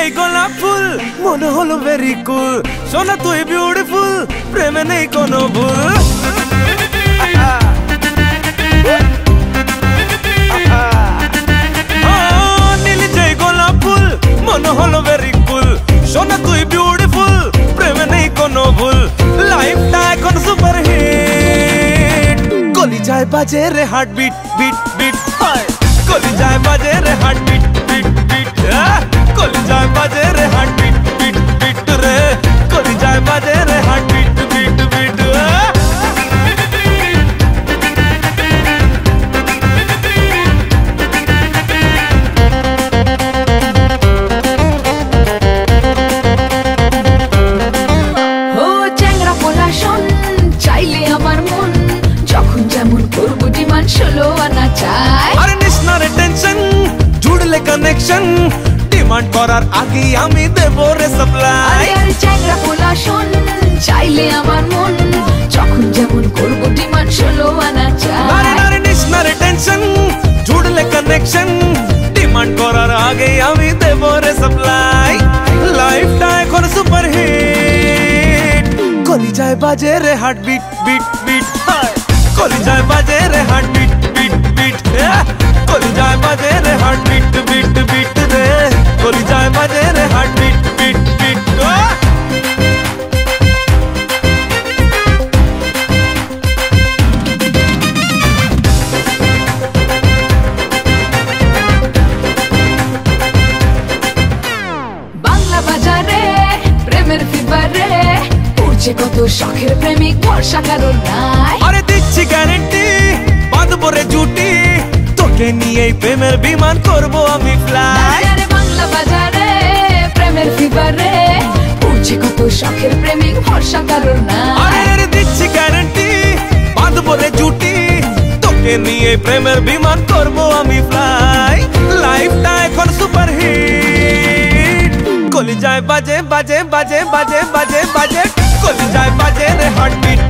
যেই গোলাপ ফুল মনে হলো ভেরি কুল সোনা তুই বিউটিফুল প্রেমে নেই কোনো ভুল নীলি যেই গোলাপ ফুল মনে হলো ভেরি কুল সোনা তুই বিউটিফুল প্রেমে নেই কোনো ভুল লাইফটা এখন সুপার হিট কলিজায় বাজে রে হার্ট বিট বিট বিট কলিজায় বাজে রে হার্ট বিট বিট বিট কলিজায় বাজে রে হার্ট বিট বিট বিট রে কলিজায় বাজে রে হার্ট বিট বিট বিট ও চ্যাংড়া পোলা শোন চাইলে আমার মন যখন যেমন করবো ডিমান্ড 16 আনা চাই আরে নিস না রে টেনশন জুড়লে কানেকশন ডিমান্ড করার আগে আমি দেব রে সাপ্লাই আরে চ্যাংড়া পোলা শোন চাইলে আমার মন যখন যেমন করবো ডিমান্ড 16 আনা চাই আরে নিস না রে টেনশন জুড়লে কানেকশন ডিমান্ড করার আগে আমি দেব রে সাপ্লাই লাইফটা এখন সুপার হিট কলিজায় বাজে রে হার্ট বিট বিট বিট কলিজায় বাজে রে হার্ট বিট বিট বিট কলিজায় বাজে রে হার্ট বিট বিট বিট রে কলিজায় বাজে রে heart beat beat beat Bangla বাজারে প্রেমের ফিবারে উড়ছে কত শখের প্রেমিক ভরসা কারণ নাই আরে দিচ্ছি গ্যারেন্টি বাঁধবো রে জুটি তোকে নিয়ে প্রেমের বিমান করব আমি ফ্লাই আরে বাংলা বাজারে প্রেমের ফিবারে উড়ছে কত শখের প্রেমিক ভরসা কারণ নাই আরে দিচ্ছি গ্যারেন্টি বাঁধবো রে জুটি তোকে নিয়ে প্রেমের বিমান করব আমি ফ্লাই লাইফটা এখন সুপার হিট কলিজায় বাজে বাজে বাজে বাজে বাজে বাজে কলিজায় বাজে রে হার্ট বিট